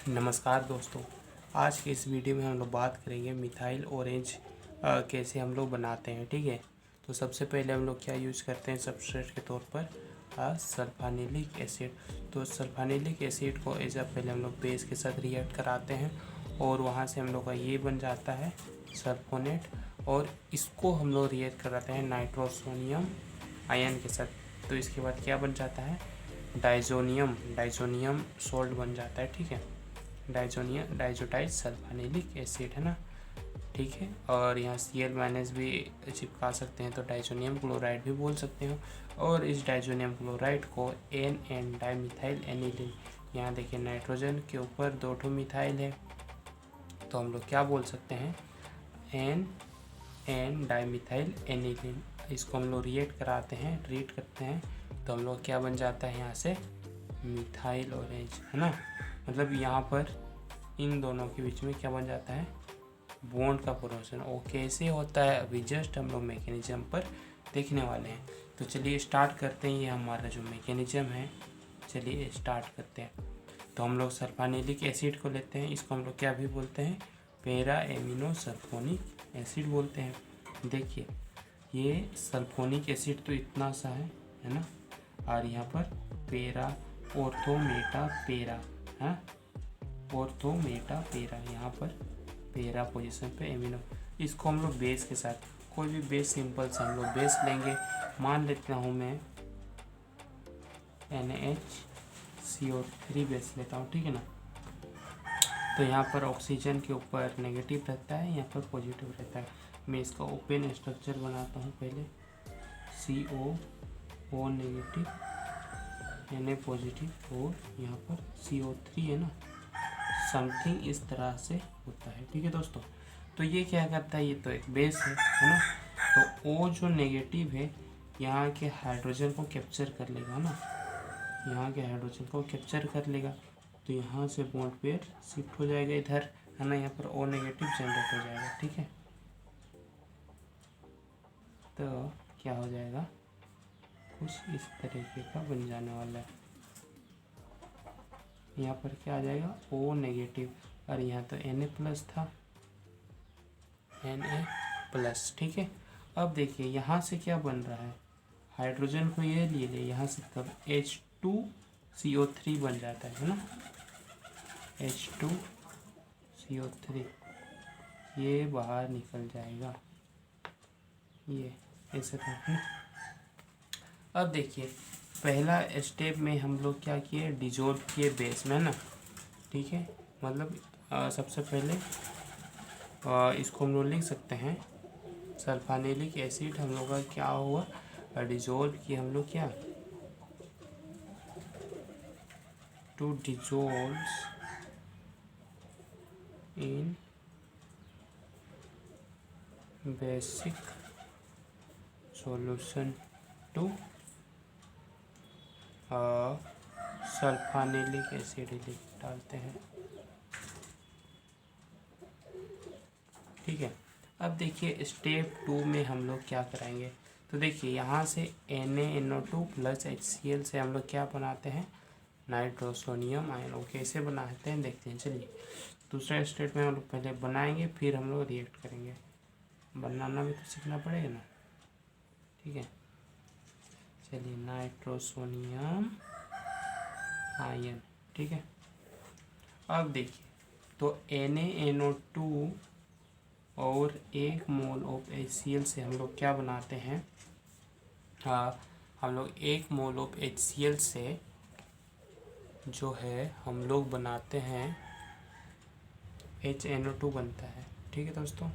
नमस्कार दोस्तों। आज के इस वीडियो में हम लोग बात करेंगे मिथाइल ऑरेंज कैसे हम लोग बनाते हैं। ठीक है, तो सबसे पहले हम लोग क्या यूज़ करते हैं सबस्ट्रेट के तौर पर सल्फानिलिक एसिड। तो सल्फानिलिक एसिड को पहले हम लोग बेस के साथ रिएक्ट कराते हैं और वहाँ से हम लोग का ये बन जाता है सल्फोनेट, और इसको हम लोग रिएक्ट कराते हैं नाइट्रोसोनियम आयन के साथ। तो इसके बाद क्या बन जाता है डाइजोनियम सोल्ट बन जाता है। ठीक है, डाइजोटाइल सल्फानिलिक एसिड है ना। ठीक है, और यहाँ Cl- भी चिपका सकते हैं तो डाइजोनियम क्लोराइड भी बोल सकते हो। और इस डाइजोनियम क्लोराइड को एन डाइमिथाइल एनिलीन, यहाँ देखिए नाइट्रोजन के ऊपर 2 मिथाइल है तो हम लोग क्या बोल सकते हैं एन डाइमिथाइल एनिलीन। इसको हम लोग रिएक्ट करते हैं तो हम लोग क्या बन जाता है यहाँ से मिथाइल ऑरेंज है ना। मतलब यहाँ पर इन दोनों के बीच में क्या बन जाता है बॉन्ड का फॉर्मेशन। वो कैसे होता है अभी जस्ट हम लोग मैकेनिज्म पर देखने वाले हैं। तो चलिए स्टार्ट करते हैं। ये हमारा जो मैकेनिज्म है, चलिए स्टार्ट करते हैं। तो हम लोग सल्फानिलिक एसिड को लेते हैं, इसको हम लोग क्या भी बोलते हैं पैरा एमिनो सल्फोनिक एसिड बोलते हैं। देखिए ये सल्फोनिक एसिड तो इतना सा है ना, और यहाँ पर पैरा ऑर्थोमेटा पैरा है, ऑर्थोमेटा पैरा, यहाँ पर पैरा पोजीशन पे एमिनो। इसको हम लोग बेस के साथ कोई भी बेस सिंपल सा हम लोग बेस लेंगे। मान लेता हूँ मैं NaHCO3 बेस लेता हूँ। ठीक है ना, तो यहाँ पर ऑक्सीजन के ऊपर नेगेटिव रहता है, यहाँ पर पॉजिटिव रहता है। मैं इसका ओपन स्ट्रक्चर बनाता हूँ पहले, CO नेगेटिव Na पॉजिटिव और यहाँ पर CO3 है ना, समथिंग इस तरह से होता है। ठीक है दोस्तों, तो ये क्या करता है, ये तो एक बेस है ना। तो O जो नेगेटिव है यहाँ के हाइड्रोजन को कैप्चर कर लेगा ना, यहाँ के हाइड्रोजन को कैप्चर कर लेगा तो यहाँ से बॉन्ड पेयर शिफ्ट हो जाएगा इधर है ना, यहाँ पर O नेगेटिव जनरेट हो जाएगा। ठीक है, तो क्या हो जाएगा कुछ इस तरीके का बन जाने वाला है। यहाँ पर क्या आ जाएगा O नेगेटिव, और यहाँ तो Na+ था, Na+। ठीक है, अब देखिए यहाँ से क्या बन रहा है, हाइड्रोजन को ये ले ले यहाँ से, तब H2CO3 बन जाता है ना, H2CO3 ये बाहर निकल जाएगा, ये ऐसे था ना। अब देखिए पहला स्टेप में हम लोग क्या किए, डिजोल्व किए बेस में ना। ठीक है, मतलब सबसे पहले इसको हम लोग लिख सकते हैं सल्फानिलिक एसिड हम लोग का क्या हुआ डिजोल्व किए हम लोग क्या, to dissolve in basic solution to sulphanilic acid डालते हैं। ठीक है, अब देखिए स्टेप 2 में हम लोग क्या कराएंगे। तो देखिए यहाँ से NaNO2 + HCl से हम लोग क्या बनाते हैं नाइट्रोसोनियम आयन। वो कैसे बनाते हैं देखते हैं। चलिए दूसरा स्टेप में हम लोग पहले बनाएंगे फिर हम लोग रिएक्ट करेंगे, बनाना भी तो सीखना पड़ेगा ना। ठीक है, चलिए नाइट्रोसोनियम आयन। ठीक है, अब देखिए तो NaNO2 और 1 मोल ऑफ HCl से हम लोग क्या बनाते हैं, हम लोग 1 मोल ऑफ HCl से जो है हम लोग बनाते हैं HNO2 बनता है। ठीक है दोस्तों,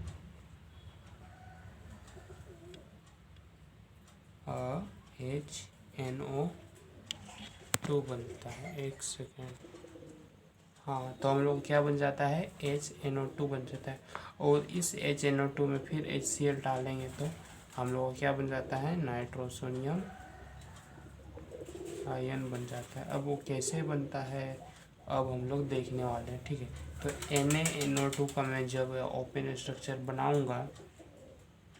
HNO2 बनता है, एक सेकेंड। हाँ, तो हम लोग क्या बन जाता है HNO2 बन जाता है, और इस HNO2 में फिर HCl डालेंगे तो हम लोग क्या बन जाता है नाइट्रोसोनियम आयन बन जाता है। अब वो कैसे बनता है अब हम लोग देखने वाले हैं। ठीक है, तो NaNO2 का मैं जब ओपन स्ट्रक्चर बनाऊंगा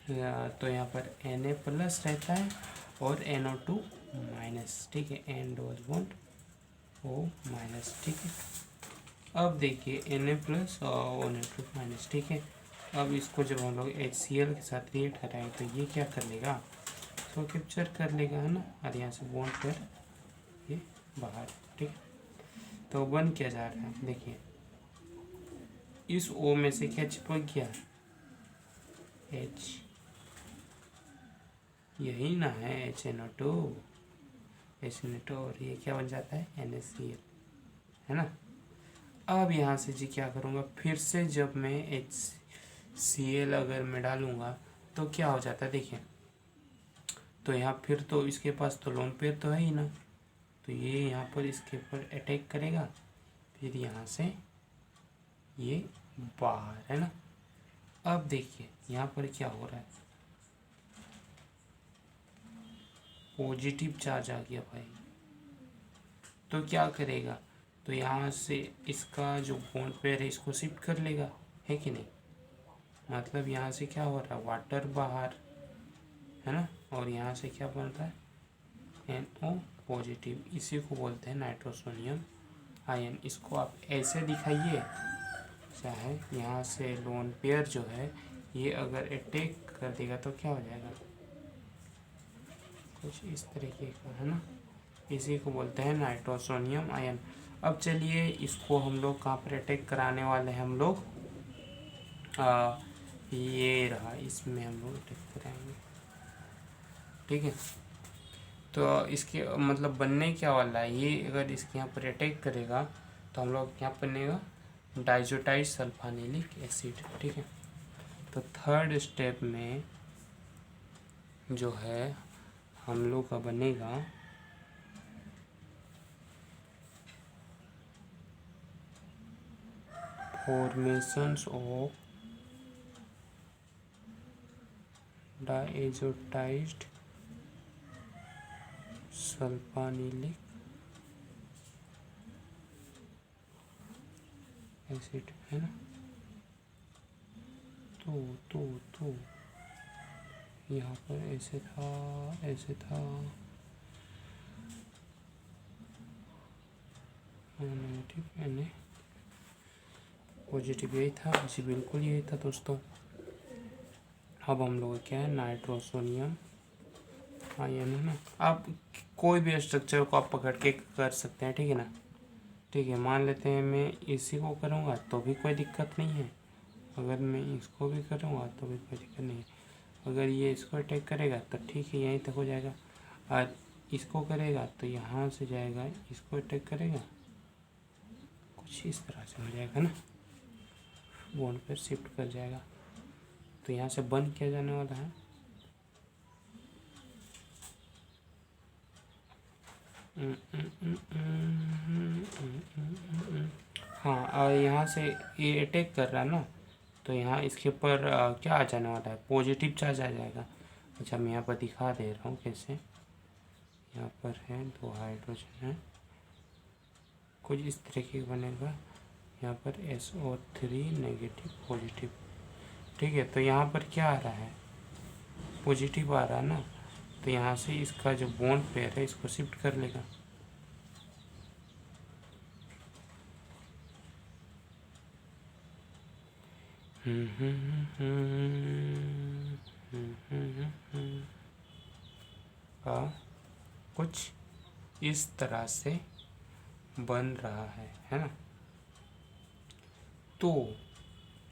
तो यहाँ पर Na+ रहता है और NO2-। ठीक है, N डबल बॉन्ड O-। ठीक है, अब देखिए Na+ और Na2-, ठीक है। अब इसको जब हम लोग HCl के साथ रिएक्ट कराएंगे तो ये क्या कर लेगा, इसको कैप्चर कर लेगा, है ना। और यहाँ से बॉन्ड पर ये बाहर, ठीक है। तो बन क्या जा रहा है, देखिए इस O में से क्या चिपक गया, H, यही ना है HNO2, और ये क्या बन जाता है NaCl, है ना। अब यहाँ से जी क्या करूँगा, फिर से जब मैं HCl अगर मैं डालूँगा तो क्या हो जाता है, देखिए। तो यहाँ फिर तो इसके पास तो लोन पेयर तो है ही ना, तो ये यहाँ पर इसके ऊपर अटैक करेगा, फिर यहाँ से ये बाहर, है ना। अब देखिए यहाँ पर क्या हो रहा है, पॉजिटिव चार्ज आ गया भाई। तो क्या करेगा, तो यहाँ से इसका जो बॉन्ड पेयर है इसको शिफ्ट कर लेगा, है कि नहीं। मतलब यहाँ से क्या हो रहा है, वाटर बाहर, है ना। और यहाँ से क्या बन रहा है, NO+, इसी को बोलते हैं नाइट्रोसोनियम आयन। इसको आप ऐसे दिखाइए, चाहे यहाँ से लोन पेयर जो है ये अगर अटैक कर देगा तो क्या हो जाएगा, कुछ इस तरीके का, है ना। इसी को बोलते हैं नाइट्रोसोनियम आयन। अब चलिए इसको हम लोग कहाँ पर अटैक कराने वाले हैं, हम लोग ये रहा, इसमें हम लोग अटैक कराएंगे, ठीक है। तो इसके मतलब बनने क्या वाला है, ये अगर इसके यहाँ पर अटैक करेगा तो हम लोग यहाँ बनेगा डाइज़ोटाइल सल्फानिलिक एसिड, ठीक है। तो थर्ड स्टेप में जो है हम लोग का बनेगा फॉर्मेशंस ऑफ डाइज़ोटाइज्ड सल्फानिलिक एसिड, है ना। तो यहाँ पर ऐसे था, नेगेटिव Na पॉजिटिव, यही था जी, बिल्कुल यही था दोस्तों। अब हम लोग क्या है, नाइट्रोसोनियम आयन, है ना। आप कोई भी स्ट्रक्चर को आप पकड़ के कर सकते हैं, ठीक है ना। ठीक है, मान लेते हैं मैं इसी को करूँगा तो भी कोई दिक्कत नहीं है, अगर मैं इसको भी करूँगा तो भी कोई दिक्कत नहीं है। अगर ये इसको अटैक करेगा तो ठीक है, यहीं तक हो जाएगा। और इसको करेगा तो यहाँ से जाएगा, इसको अटैक करेगा, कुछ इस तरह से हो जाएगा ना, बॉन्ड पर शिफ्ट कर जाएगा। तो यहाँ से बंद किया जाने वाला है, हाँ। और यहाँ से ये अटैक कर रहा है ना, तो यहाँ इसके ऊपर क्या आ जाने वाला है, पॉजिटिव चार्ज आ जाएगा। अच्छा, मैं यहाँ पर दिखा दे रहा हूँ कैसे। यहाँ पर है 2 हाइड्रोजन है, कुछ इस तरीके का बनेगा। यहाँ पर SO3 नेगेटिव पॉजिटिव, ठीक है। तो यहाँ पर क्या आ रहा है, पॉजिटिव आ रहा है ना, तो यहाँ से इसका जो बॉन्ड पेयर है इसको शिफ्ट कर लेगा। कुछ इस तरह से बन रहा है ना। तो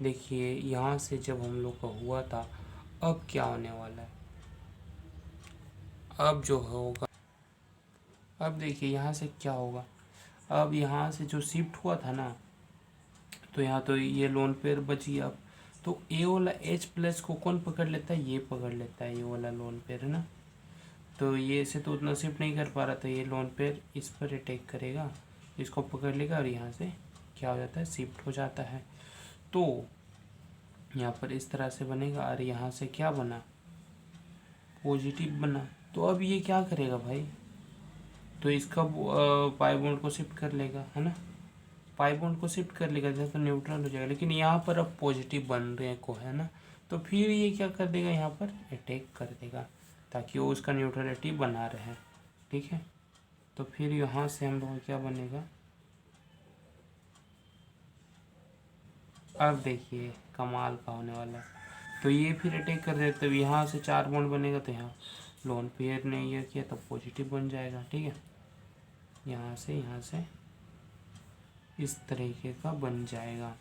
देखिए यहाँ से जब हम लोग का हुआ था, अब क्या होने वाला है, अब जो होगा, अब देखिए यहाँ से क्या होगा। अब यहाँ से जो शिफ्ट हुआ था ना, तो यहाँ तो ये लोन पेयर बच गया। अब तो ए वाला H+ को कौन पकड़ लेता है, ये पकड़ लेता है, ये वाला लोन पेयर, है ना। तो ये से तो उतना शिफ्ट नहीं कर पा रहा, तो ये लोन पेयर इस पर अटैक करेगा, इसको पकड़ लेगा और यहाँ से क्या हो जाता है, शिफ्ट हो जाता है। तो यहाँ पर इस तरह से बनेगा और यहाँ से क्या बना, पॉजिटिव बना। तो अब ये क्या करेगा भाई, तो इसका पाई बॉन्ड को शिफ्ट कर लेगा, है ना। पाई बॉन्ड को शिफ्ट कर लेगा तो न्यूट्रल हो जाएगा, लेकिन यहाँ पर अब पॉजिटिव बन रहे को, है ना। तो फिर ये क्या कर देगा, यहाँ पर अटैक कर देगा ताकि वो उसका न्यूट्रलिटी बना रहे, ठीक है। तो फिर यहाँ से हम लोग क्या बनेगा, अब देखिए कमाल का होने वाला है। तो ये फिर अटैक कर देते, तो यहाँ से 4 बॉन्ड बनेगा, तो यहाँ लोन पेयर ने ये किया तो पॉजिटिव बन जाएगा। ठीक है, यहाँ से इस तरीके का बन जाएगा।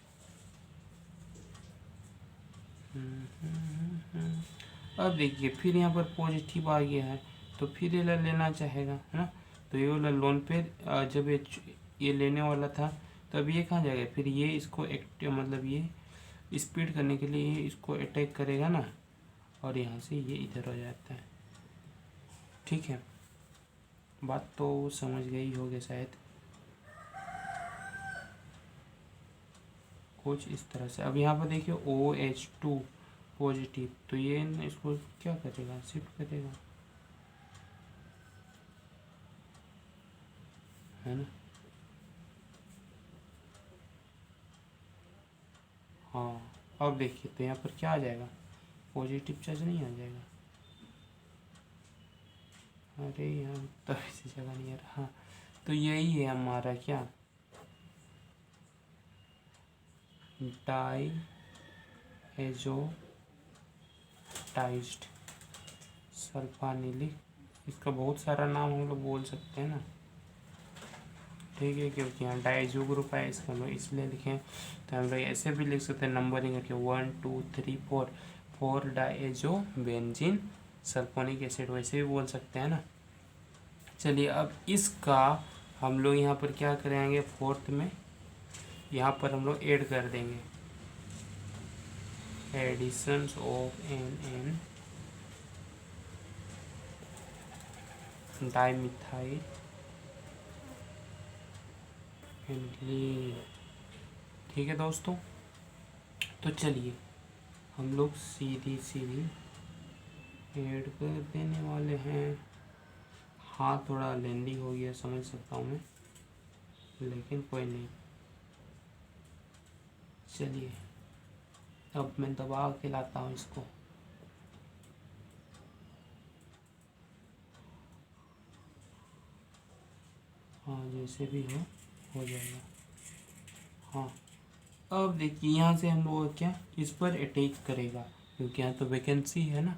अब देखिए फिर यहाँ पर पॉजिटिव आ गया है, तो फिर ये लेना चाहेगा, है ना। तो ये वाला लोन पे जब ये लेने वाला था, तो अब ये कहाँ जाएगा, फिर ये इसको मतलब ये स्पीड करने के लिए ये इसको अटैक करेगा ना, और यहाँ से ये इधर हो जाता है। ठीक है, बात तो समझ गई होगी शायद, कुछ इस तरह से। अब यहाँ पर देखिए OH2 पॉजिटिव, तो ये इसको क्या करेगा, शिफ्ट करेगा, है ना। हाँ, अब देखिए तो यहाँ पर क्या आ जाएगा, पॉजिटिव चार्ज नहीं आ जाएगा। अरे यार तभी से जगह नहीं आ रहा। हाँ, तो यही है हमारा क्या, डाई एजोटाइज्ड सल्फानिलिक। इसका बहुत सारा नाम हम लोग बोल सकते हैं ना। ठीक है, क्योंकि यहाँ डाइजो ग्रुप है, इसका हम लोग इसलिए लिखें, तो हम लोग ऐसे भी लिख सकते हैं नंबरिंग करके 1 2 3 4 डाइजो बेंजीन सल्फोनिक एसिड, वैसे भी बोल सकते हैं ना। चलिए अब इसका हम लोग यहाँ पर क्या करेंगे, फोर्थ में यहाँ पर हम लोग ऐड कर देंगे additions of N dimethyl and. ठीक है दोस्तों, तो चलिए हम लोग सीधी ऐड कर देने वाले हैं। हाँ, थोड़ा लेंदी हो गया, समझ सकता हूँ मैं, लेकिन कोई नहीं। चलिए अब मैं दबा के लाता हूँ इसको। हाँ, जैसे भी हो जाएगा। हाँ, अब देखिए यहाँ से हम लोग क्या इस पर अटैक करेगा, क्योंकि यहाँ तो वैकेंसी है ना,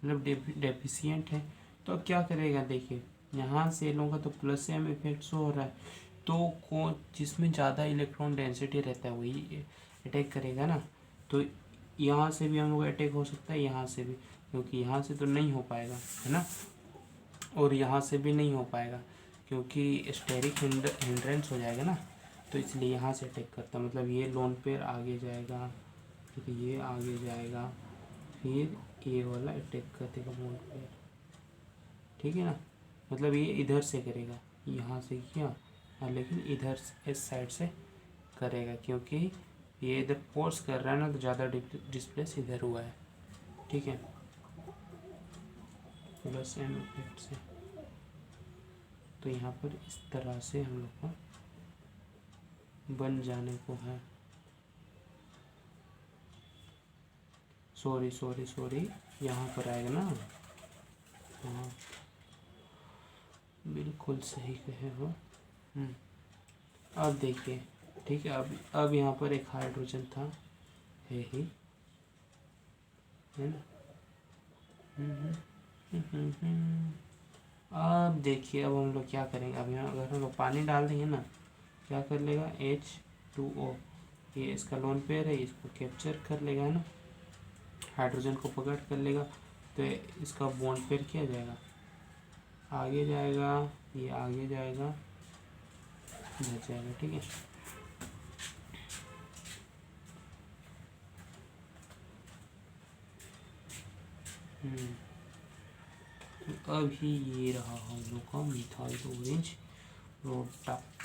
मतलब डेफिशिएंट है। तो अब क्या करेगा, देखिए यहाँ से लोगों का तो प्लस एम इफेक्ट शो हो रहा है, तो कौन जिसमें ज़्यादा इलेक्ट्रॉन डेंसिटी रहता है वही अटैक करेगा ना। तो यहाँ से भी हम लोग अटैक हो सकता है, यहाँ से भी, क्योंकि यहाँ से तो नहीं हो पाएगा, है ना, और यहाँ से भी नहीं हो पाएगा, क्योंकि स्टेरिक हिंड्रेंस हो जाएगा ना। तो इसलिए यहाँ से अटैक करता, मतलब ये लोन पेयर आगे जाएगा, फिर ये आगे जाएगा, फिर ये वाला अटैक कर देगा लोन पेयर। ठीक है ना, मतलब ये इधर से करेगा, यहाँ से किया, लेकिन इधर इस साइड से करेगा, क्योंकि ये इधर फोर्स कर रहा है ना, तो ज़्यादा डिस्प्लेस इधर हुआ है। ठीक है, प्लस एम इफेक्ट से। तो यहाँ पर इस तरह से हम लोग का बन जाने को है। सॉरी यहाँ पर आएगा ना। हाँ, बिल्कुल सही कहे हो। अब देखिए, ठीक है, अब यहाँ पर एक हाइड्रोजन था, है ही, है ना। अब देखिए, अब हम लोग क्या करेंगे, अब यहाँ अगर हम लोग पानी डाल देंगे ना, क्या कर लेगा, H2O, ये इसका लोन पेयर है, इसको कैप्चर कर लेगा, है ना, हाइड्रोजन को पकड़ कर लेगा, तो इसका बॉन्ड पेयर किया जाएगा, आगे जाएगा, ये आगे जाएगा, इधर जाएगा। ठीक है, तो अभी ये रहा हम लोग का methyl orange product,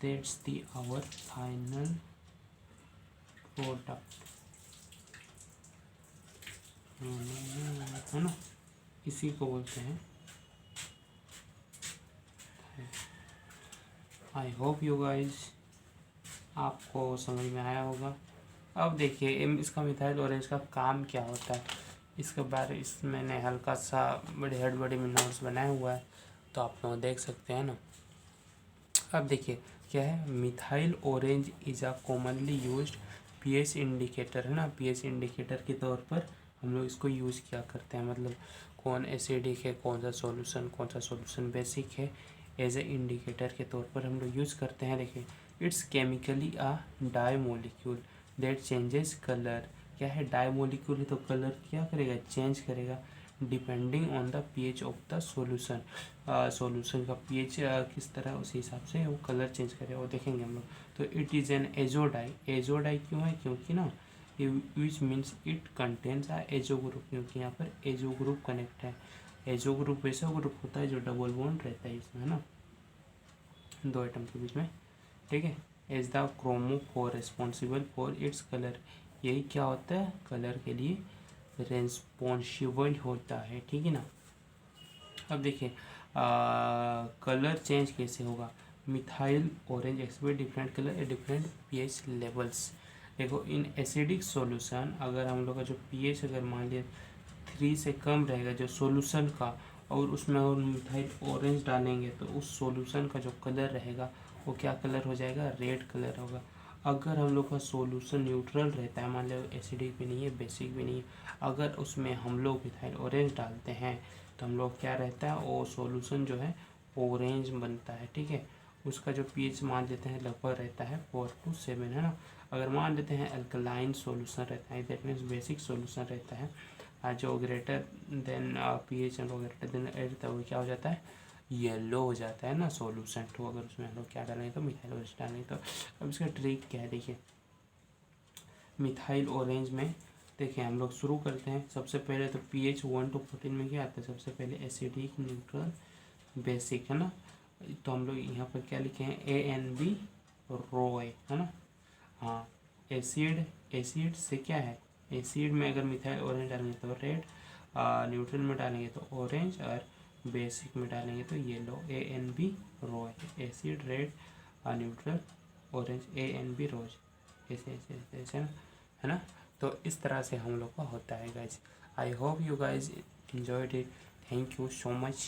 that's the our final product, है ना, इसी को बोलते हैं। आई होप यू गाइज आपको समझ में आया होगा। अब देखिए इसका मिथाइल ऑरेंज का काम क्या होता है, इसके बारे में मैंने हल्का सा बड़े में नोट्स बनाया हुआ है, तो आप लोग देख सकते हैं ना। अब देखिए क्या है, methyl orange is a commonly used pH indicator है ना, पीएच इंडिकेटर के तौर पर हम लोग इसको यूज़ किया करते हैं। मतलब कौन एसिडिक है, कौन सा सॉल्यूशन बेसिक है, एज ए इंडिकेटर के तौर पर हम लोग यूज़ करते हैं। देखिए, it's chemically a dye molecule that changes colour. क्या है, डाई मोलिक्यूल है तो कलर क्या करेगा, चेंज करेगा depending on the pH of the solution. Solution का पीएच किस तरह, उसी हिसाब से वो कलर चेंज करेगा, वो देखेंगे हम लोग। तो it is an azo dye. Azo dye क्यों है, क्योंकि ना which means it contains a azo group, क्योंकि यहाँ पर एजो ग्रुप कनेक्ट है। एजो ग्रुप वैसा ग्रुप होता है जो डबल बॉन्ड रहता है इसमें, है ना, दो एटम के बीच में, ठीक है। As the chromophore responsible for its colour, यही क्या होता है, कलर के लिए रिस्पॉन्सिबल होता है, ठीक है ना। अब देखिए कलर चेंज कैसे होगा, methyl orange expect different colour at different pH levels. देखो, इन एसिडिक सॉल्यूशन अगर हम लोग का जो पीएच अगर मान लिया 3 से कम रहेगा जो सॉल्यूशन का, और उसमें और मिथाइल ऑरेंज डालेंगे तो उस सॉल्यूशन का जो कलर रहेगा वो क्या कलर हो जाएगा, रेड कलर होगा। अगर हम लोग का सॉल्यूशन न्यूट्रल रहता है, मान लो एसिडिक भी नहीं है बेसिक भी नहीं है, अगर उसमें हम लोग मिथाइल ऑरेंज डालते हैं तो हम लोग क्या रहता है, वो सॉल्यूशन जो है ऑरेंज बनता है, ठीक है। उसका जो पीएच मान लेते हैं लगभग रहता है 4 to 7, है ना। अगर मान लेते हैं अल्कलाइन सॉल्यूशन रहता है, दैट मीन्स बेसिक सॉल्यूशन रहता है, जो greater than pH and greater than 8 तब क्या हो जाता है, येलो हो जाता है ना सॉल्यूशन। तो अगर उसमें हम लोग क्या डालेंगे तो मिथाइल ऑरेंज डालेंगे। तो अब इसका ट्रिक क्या है, देखिए मिथाइल ऑरेंज में देखिए हम लोग शुरू करते हैं। सबसे पहले तो pH 1 to 14 में क्या आता है, सबसे पहले एसिडिक, न्यूट्रल, बेसिक, है ना। तो हम लोग यहाँ पर क्या लिखे हैं, ANB रॉय, है ना। हाँ, एसिड से क्या है, एसिड में अगर मिथाइल ऑरेंज डालेंगे तो रेड, न्यूट्रल में डालेंगे तो ऑरेंज, और बेसिक में डालेंगे तो yellow. ANB Roy, acid red, neutral orange, ANB रोज, ऐसे ऐसे ऐसे ऐसे ना, है ना। तो इस तरह से हम लोग का होता है guys. I hope you guys enjoyed it. Thank you so much.